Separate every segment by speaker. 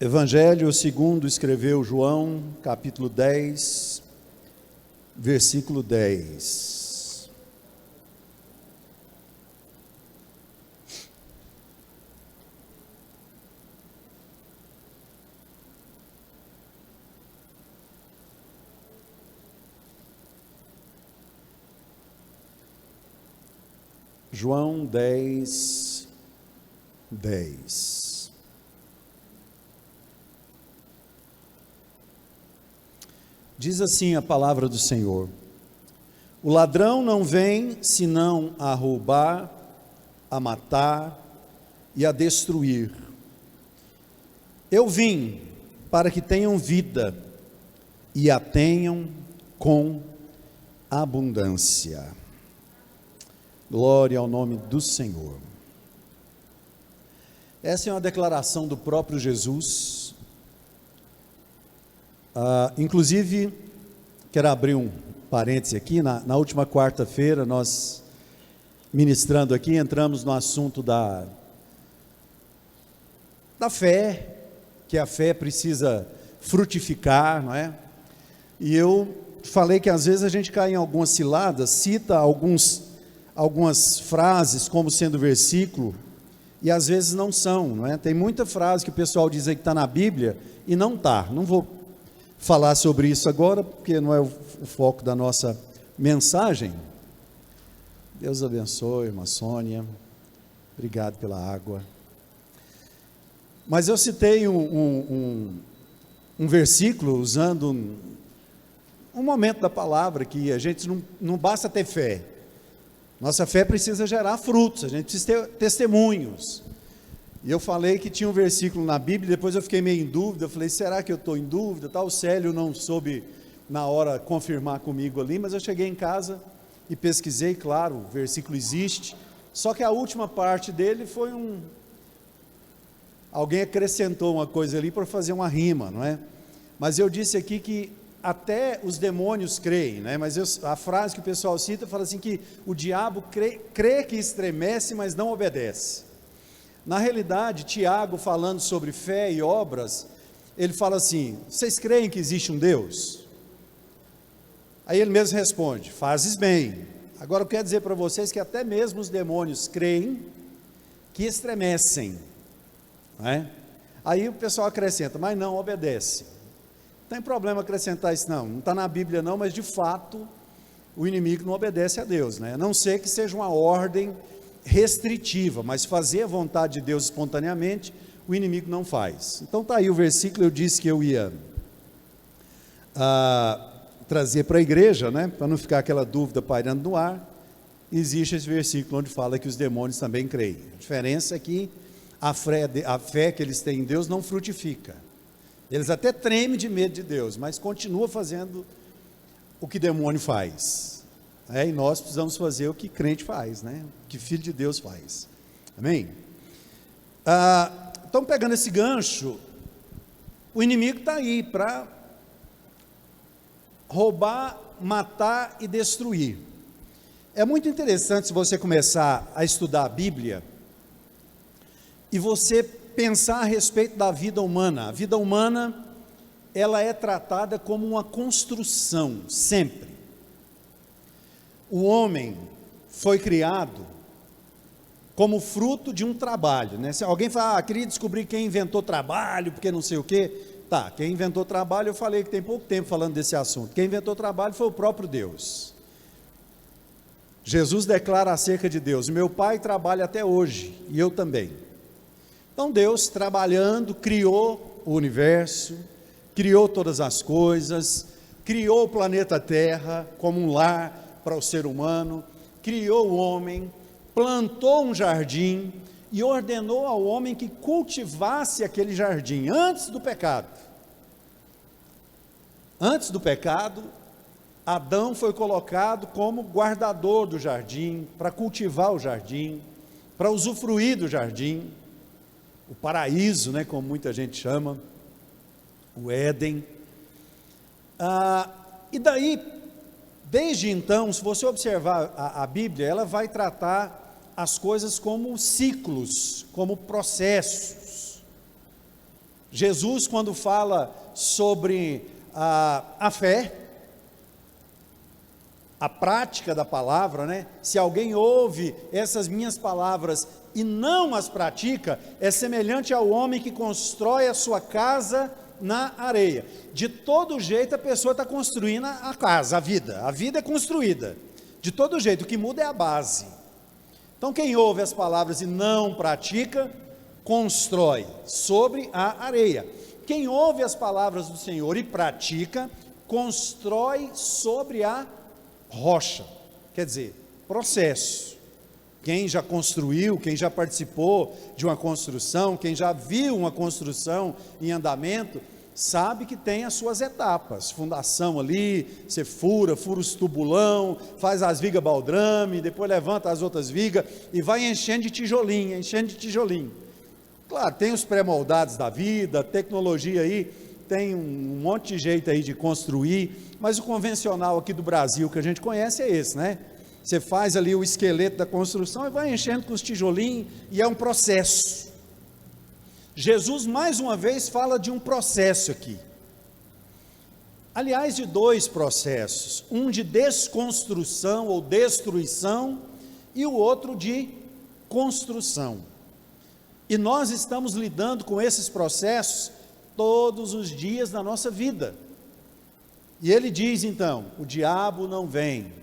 Speaker 1: Evangelho segundo escreveu João, capítulo 10, versículo 10. João 10, 10. Diz assim a palavra do Senhor: o ladrão não vem senão a roubar, a matar e a destruir. Eu vim para que tenham vida e a tenham com abundância. Glória ao nome do Senhor. Essa é uma declaração do próprio Jesus. Inclusive, quero abrir um parêntese aqui. Na última quarta-feira, nós ministrando aqui, entramos no assunto da fé, que a fé precisa frutificar, não é? E eu falei que às vezes a gente cai em algumas ciladas, cita algumas frases como sendo versículo, e às vezes não são, não é? Tem muita frase que o pessoal diz aí que está na Bíblia, e não está. Não vou falar sobre isso agora, porque não é o foco da nossa mensagem. Deus abençoe, irmã Sônia, obrigado pela água. Mas eu citei um versículo, usando um momento da palavra, que a gente não basta ter fé, nossa fé precisa gerar frutos, a gente precisa ter testemunhos. E eu falei que tinha um versículo na Bíblia, depois eu fiquei meio em dúvida, eu falei, será que eu estou em dúvida? O Célio não soube na hora confirmar comigo ali, mas eu cheguei em casa e pesquisei, claro, o versículo existe, só que a última parte dele foi alguém acrescentou uma coisa ali para fazer uma rima, não é? Mas eu disse aqui que até os demônios creem, né? Mas a frase que o pessoal cita fala assim que o diabo crê que estremece, mas não obedece. Na realidade, Tiago, falando sobre fé e obras, ele fala assim: vocês creem que existe um Deus? Aí ele mesmo responde: fazes bem. Agora eu quero dizer para vocês que até mesmo os demônios creem que estremecem, não é? Aí o pessoal acrescenta, mas não obedece. Não tem problema acrescentar isso não está na Bíblia não, mas de fato o inimigo não obedece a Deus, né? A não ser que seja uma ordem restritiva, mas fazer a vontade de Deus espontaneamente, o inimigo não faz. Então está aí o versículo, eu disse que eu ia trazer para a igreja, né, para não ficar aquela dúvida pairando no ar. Existe esse versículo onde fala que os demônios também creem. A diferença é que a fé que eles têm em Deus não frutifica. Eles até tremem de medo de Deus, mas continuam fazendo o que demônio faz. E nós precisamos fazer o que crente faz, né? O que filho de Deus faz. Amém? Então, pegando esse gancho, o inimigo está aí para roubar, matar e destruir. É muito interessante se você começar a estudar a Bíblia e você pensar a respeito da vida humana. A vida humana, ela é tratada como uma construção, sempre. O homem foi criado como fruto de um trabalho, né? Se alguém fala, queria descobrir quem inventou trabalho, porque não sei o quê. Tá, quem inventou trabalho, eu falei que tem pouco tempo falando desse assunto. Quem inventou trabalho foi o próprio Deus. Jesus declara acerca de Deus: meu pai trabalha até hoje, e eu também. Então Deus, trabalhando, criou o universo, criou todas as coisas, criou o planeta Terra como um lar para o ser humano, criou o homem, plantou um jardim e ordenou ao homem que cultivasse aquele jardim antes do pecado. Antes do pecado, Adão foi colocado como guardador do jardim, para cultivar o jardim, para usufruir do jardim, o paraíso, né, como muita gente chama, o Éden. E daí, desde então, se você observar a Bíblia, ela vai tratar as coisas como ciclos, como processos. Jesus, quando fala sobre a fé, a prática da palavra, né? Se alguém ouve essas minhas palavras e não as pratica, é semelhante ao homem que constrói a sua casa na areia. De todo jeito a pessoa está construindo a casa, a vida é construída, de todo jeito, o que muda é a base. Então quem ouve as palavras e não pratica, constrói sobre a areia. Quem ouve as palavras do Senhor e pratica, constrói sobre a rocha, quer dizer, processo. Quem já construiu, quem já participou de uma construção, quem já viu uma construção em andamento, sabe que tem as suas etapas. Fundação ali, você fura os tubulão, faz as vigas baldrame, depois levanta as outras vigas e vai enchendo de tijolinho, Claro, tem os pré-moldados da vida, tecnologia aí, tem um monte de jeito aí de construir, mas o convencional aqui do Brasil que a gente conhece é esse, né? Você faz ali o esqueleto da construção e vai enchendo com os tijolinhos, e é um processo. Jesus mais uma vez fala de um processo aqui, aliás de dois processos, um de desconstrução ou destruição, e o outro de construção, e nós estamos lidando com esses processos todos os dias da nossa vida, e ele diz então, o diabo não vem,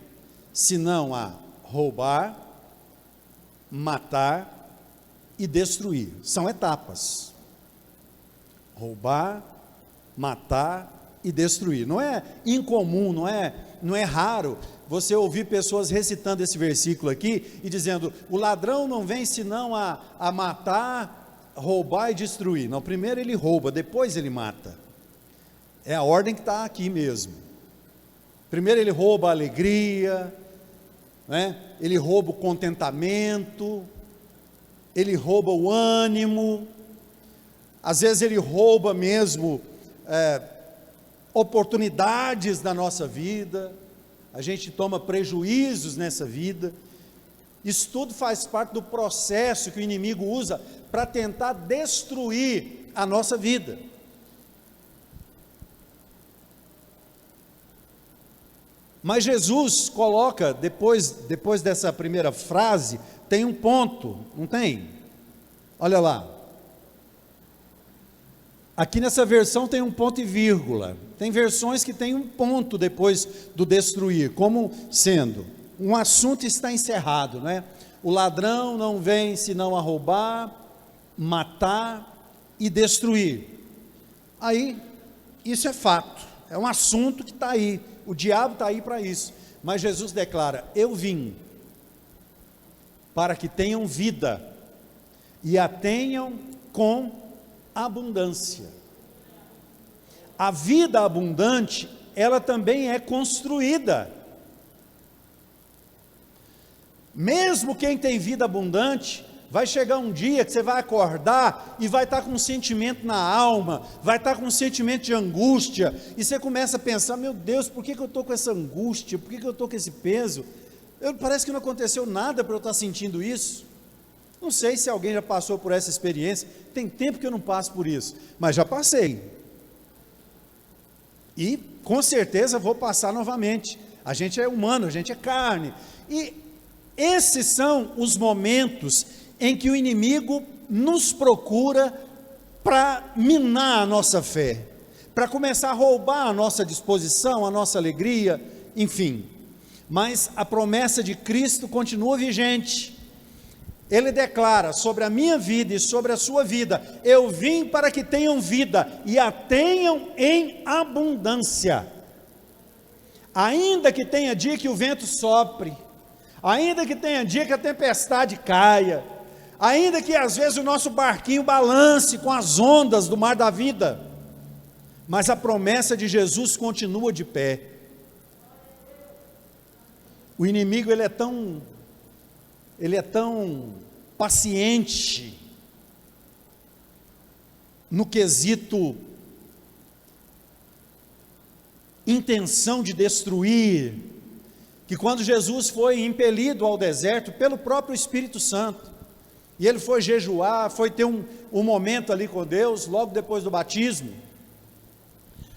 Speaker 1: senão a roubar, matar e destruir. São etapas. Roubar, matar e destruir. Não é incomum, não é raro você ouvir pessoas recitando esse versículo aqui e dizendo, o ladrão não vem senão a matar, roubar e destruir. Não, primeiro ele rouba, depois ele mata. É a ordem que está aqui mesmo. Primeiro ele rouba a alegria, né? Ele rouba o contentamento, ele rouba o ânimo, às vezes ele rouba mesmo oportunidades da nossa vida, a gente toma prejuízos nessa vida. Isso tudo faz parte do processo que o inimigo usa para tentar destruir a nossa vida. Mas Jesus coloca, depois dessa primeira frase, tem um ponto, não tem? Olha lá. Aqui nessa versão tem um ponto e vírgula. Tem versões que tem um ponto depois do destruir, como sendo, um assunto está encerrado, né? O ladrão não vem senão a roubar, matar e destruir. Aí, isso é fato, é um assunto que está aí. O diabo está aí para isso, mas Jesus declara, eu vim para que tenham vida, e a tenham com abundância. A vida abundante, ela também é construída. Mesmo quem tem vida abundante, vai chegar um dia que você vai acordar e vai estar com um sentimento na alma, vai estar com um sentimento de angústia, e você começa a pensar, meu Deus, por que eu estou com essa angústia, por que eu estou com esse peso, parece que não aconteceu nada para eu estar sentindo isso. Não sei se alguém já passou por essa experiência, tem tempo que eu não passo por isso, mas já passei, e com certeza vou passar novamente. A gente é humano, a gente é carne, e esses são os momentos em que o inimigo nos procura para minar a nossa fé, para começar a roubar a nossa disposição, a nossa alegria, enfim. Mas a promessa de Cristo continua vigente. Ele declara sobre a minha vida e sobre a sua vida, eu vim para que tenham vida, e a tenham em abundância. Ainda que tenha dia que o vento sopre, ainda que tenha dia que a tempestade caia, ainda que às vezes o nosso barquinho balance com as ondas do mar da vida, mas a promessa de Jesus continua de pé. O inimigo ele é tão paciente no quesito intenção de destruir, que quando Jesus foi impelido ao deserto pelo próprio Espírito Santo, e ele foi jejuar, foi ter um momento ali com Deus, logo depois do batismo.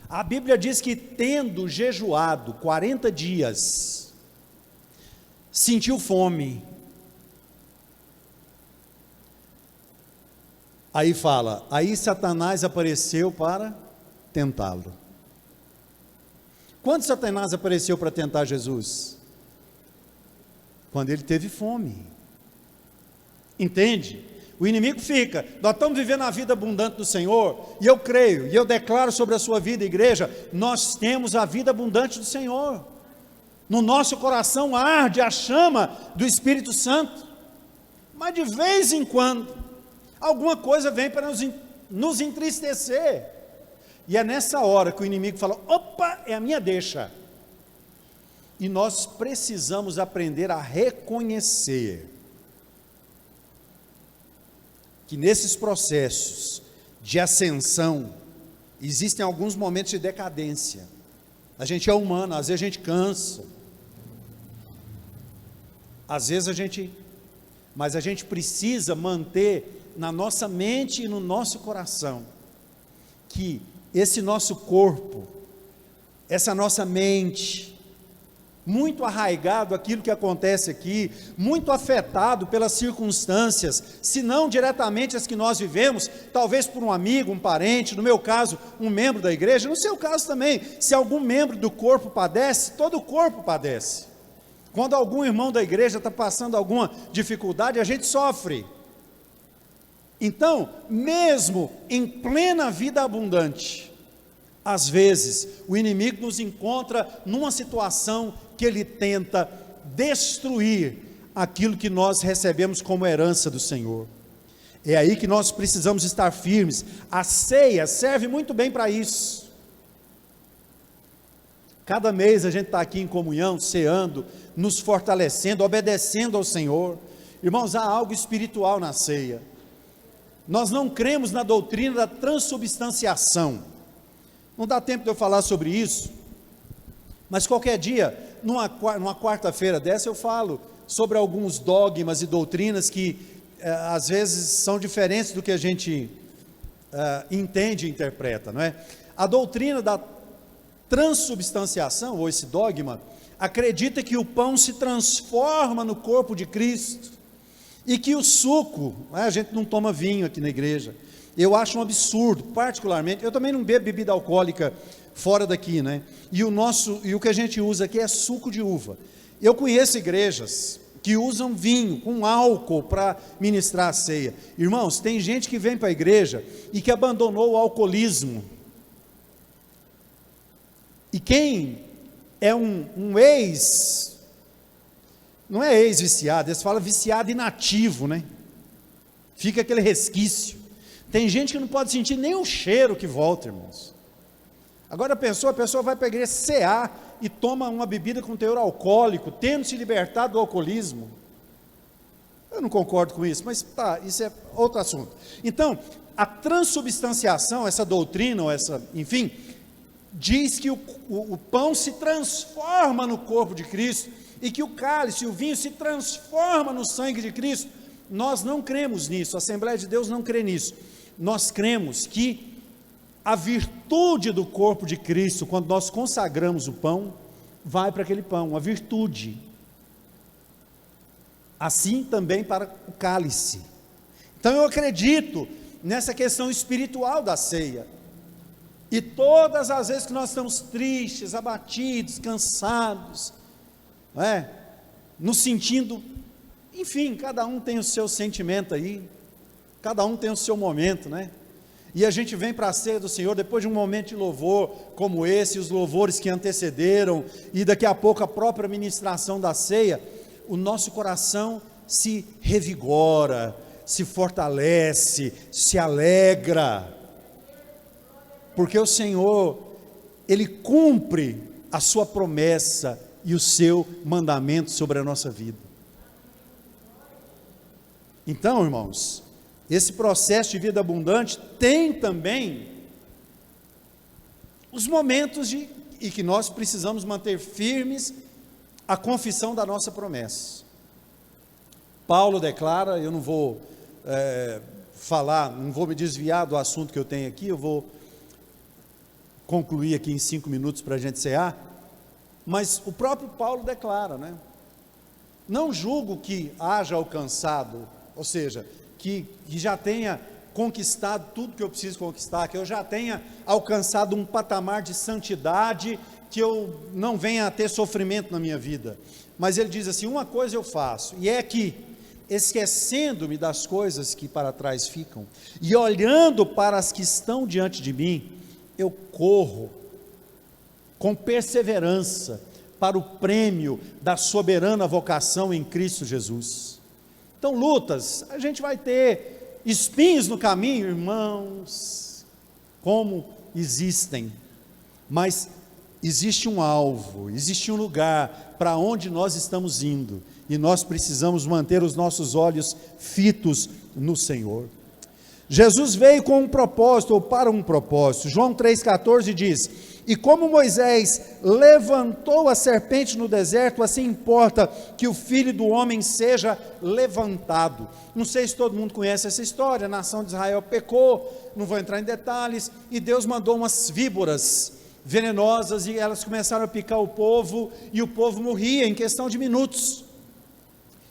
Speaker 1: A Bíblia diz que, tendo jejuado 40 dias, sentiu fome. Aí fala, aí Satanás apareceu para tentá-lo. Quando Satanás apareceu para tentar Jesus? Quando ele teve fome. Entende? O inimigo fica, nós estamos vivendo a vida abundante do Senhor, e eu creio, e eu declaro sobre a sua vida, igreja, nós temos a vida abundante do Senhor. No nosso coração arde a chama do Espírito Santo, mas de vez em quando, alguma coisa vem para nos entristecer, e é nessa hora que o inimigo fala, opa, é a minha deixa, e nós precisamos aprender a reconhecer, que nesses processos de ascensão, existem alguns momentos de decadência, a gente é humano, às vezes a gente cansa, mas a gente precisa manter na nossa mente e no nosso coração, que esse nosso corpo, essa nossa mente, muito arraigado aquilo que acontece aqui, muito afetado pelas circunstâncias, se não diretamente as que nós vivemos, talvez por um amigo, um parente, no meu caso, um membro da igreja, no seu caso também, se algum membro do corpo padece, todo o corpo padece. Quando algum irmão da igreja está passando alguma dificuldade, a gente sofre. Então, mesmo em plena vida abundante, às vezes, o inimigo nos encontra numa situação que ele tenta destruir aquilo que nós recebemos como herança do Senhor. É aí que nós precisamos estar firmes. A ceia serve muito bem para isso. Cada mês a gente está aqui em comunhão, ceando, nos fortalecendo, obedecendo ao Senhor. Irmãos, há algo espiritual na ceia. Nós não cremos na doutrina da transubstanciação. Não dá tempo de eu falar sobre isso, mas qualquer dia, numa quarta-feira dessa, eu falo sobre alguns dogmas e doutrinas que às vezes são diferentes do que a gente entende e interpreta, não é? A doutrina da transubstanciação, ou esse dogma, acredita que o pão se transforma no corpo de Cristo, e que o suco, a gente não toma vinho aqui na igreja, eu acho um absurdo, particularmente, eu também não bebo bebida alcoólica fora daqui, né? E o que a gente usa aqui é suco de uva. Eu conheço igrejas que usam vinho com álcool para ministrar a ceia. Irmãos, tem gente que vem para a igreja e que abandonou o alcoolismo. E quem é um ex, não é ex-viciado, eles falam viciado inativo, né? Fica aquele resquício. Tem gente que não pode sentir nem o cheiro que volta, irmãos. Agora a pessoa vai para a igreja cear e toma uma bebida com teor alcoólico, tendo se libertado do alcoolismo. Eu não concordo com isso, mas tá, isso é outro assunto. Então, a transubstanciação, essa doutrina, enfim, diz que o pão se transforma no corpo de Cristo, e que o cálice, o vinho se transforma no sangue de Cristo. Nós não cremos nisso, a Assembleia de Deus não crê nisso. Nós cremos que a virtude do corpo de Cristo, quando nós consagramos o pão, vai para aquele pão, a virtude. Assim também para o cálice. Então eu acredito nessa questão espiritual da ceia. E todas as vezes que nós estamos tristes, abatidos, cansados, nos sentindo, enfim, cada um tem o seu sentimento aí, cada um tem o seu momento, né? E a gente vem para a ceia do Senhor, depois de um momento de louvor como esse, os louvores que antecederam, e daqui a pouco a própria ministração da ceia, o nosso coração se revigora, se fortalece, se alegra, porque o Senhor, Ele cumpre a sua promessa e o seu mandamento sobre a nossa vida. Então, irmãos, esse processo de vida abundante tem também os momentos e que nós precisamos manter firmes a confissão da nossa promessa. Paulo declara, eu não vou falar, não vou me desviar do assunto que eu tenho aqui, eu vou concluir aqui em 5 minutos para a gente cear, mas o próprio Paulo declara, né? Não julgo que haja alcançado, ou seja, que já tenha conquistado tudo que eu preciso conquistar, que eu já tenha alcançado um patamar de santidade, que eu não venha a ter sofrimento na minha vida, mas ele diz assim: uma coisa eu faço, e é que, esquecendo-me das coisas que para trás ficam, e olhando para as que estão diante de mim, eu corro com perseverança para o prêmio da soberana vocação em Cristo Jesus. Então, lutas, a gente vai ter espinhos no caminho, irmãos, como existem, mas existe um alvo, existe um lugar para onde nós estamos indo, e nós precisamos manter os nossos olhos fitos no Senhor. Jesus veio com um propósito, ou para um propósito. João 3,14 diz: e como Moisés levantou a serpente no deserto, assim importa que o Filho do Homem seja levantado. Não sei se todo mundo conhece essa história. A nação de Israel pecou, não vou entrar em detalhes, e Deus mandou umas víboras venenosas, e elas começaram a picar o povo, e o povo morria em questão de minutos.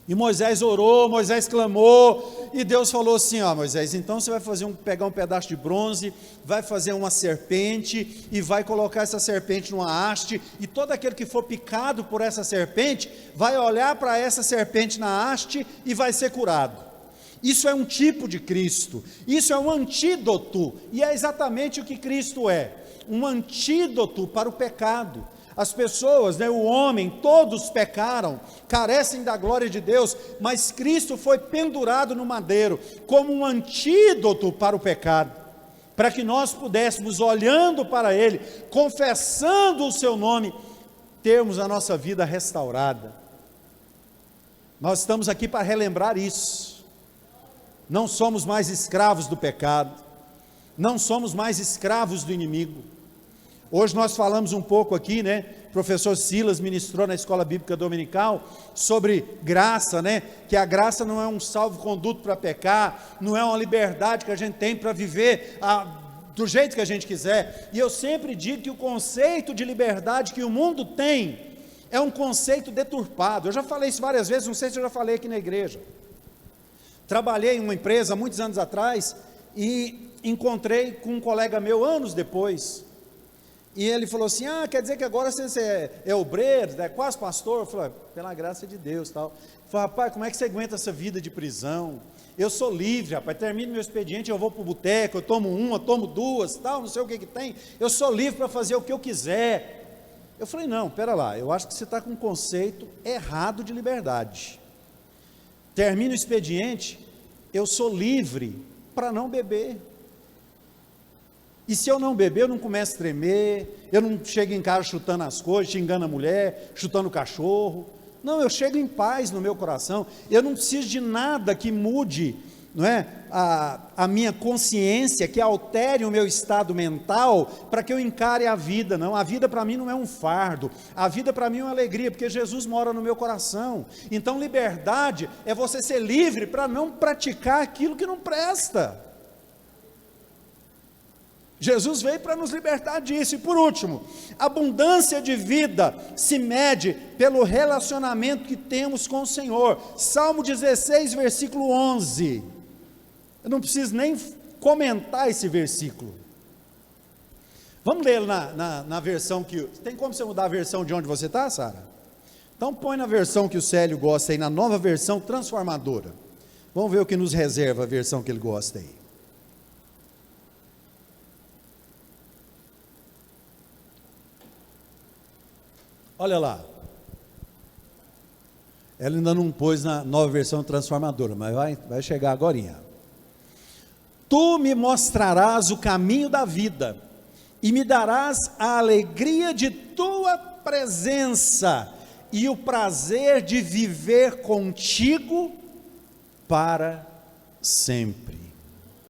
Speaker 1: E Moisés orou, Moisés clamou, e Deus falou assim: ó Moisés, então você vai pegar um pedaço de bronze, vai fazer uma serpente, e vai colocar essa serpente numa haste, e todo aquele que for picado por essa serpente, vai olhar para essa serpente na haste, e vai ser curado. Isso é um tipo de Cristo, isso é um antídoto, e é exatamente o que Cristo é, um antídoto para o pecado. As pessoas, o homem, todos pecaram, carecem da glória de Deus, mas Cristo foi pendurado no madeiro, como um antídoto para o pecado, para que nós pudéssemos, olhando para Ele, confessando o Seu nome, termos a nossa vida restaurada. Nós estamos aqui para relembrar isso. Não somos mais escravos do pecado, não somos mais escravos do inimigo. Hoje nós falamos um pouco aqui, o professor Silas ministrou na escola bíblica dominical, sobre graça, que a graça não é um salvo-conduto para pecar, não é uma liberdade que a gente tem para viver do jeito que a gente quiser, e eu sempre digo que o conceito de liberdade que o mundo tem, é um conceito deturpado. Eu já falei isso várias vezes, não sei se eu já falei aqui na igreja. Trabalhei em uma empresa muitos anos atrás, e encontrei com um colega meu anos depois, e ele falou assim: quer dizer que agora você é obreiro, quase pastor? Eu falei: pela graça de Deus, tal. Eu falei: rapaz, como é que você aguenta essa vida de prisão? Eu sou livre, rapaz, termino meu expediente, eu vou para o boteco, eu tomo uma, tomo duas, tal, não sei o que tem, eu sou livre para fazer o que eu quiser. Eu falei: não, pera lá, eu acho que você está com um conceito errado de liberdade. Termino o expediente, eu sou livre para não beber. E se eu não beber, eu não começo a tremer, eu não chego em casa chutando as coisas, xingando a mulher, chutando o cachorro. Não, eu chego em paz no meu coração, eu não preciso de nada que mude, a minha consciência, que altere o meu estado mental, para que eu encare a vida. Não, a vida para mim não é um fardo, a vida para mim é uma alegria, porque Jesus mora no meu coração. Então liberdade é você ser livre para não praticar aquilo que não presta. Jesus veio para nos libertar disso. E por último, a abundância de vida se mede pelo relacionamento que temos com o Senhor. Salmo 16, versículo 11. Eu não preciso nem comentar esse versículo. Vamos ler na versão que... Tem como você mudar a versão de onde você está, Sara? Então põe na versão que o Célio gosta aí, na nova versão transformadora. Vamos ver o que nos reserva a versão que ele gosta aí. Olha lá, ela ainda não pôs na nova versão transformadora, mas vai chegar agorinha. Tu me mostrarás o caminho da vida, e me darás a alegria de tua presença, e o prazer de viver contigo para sempre.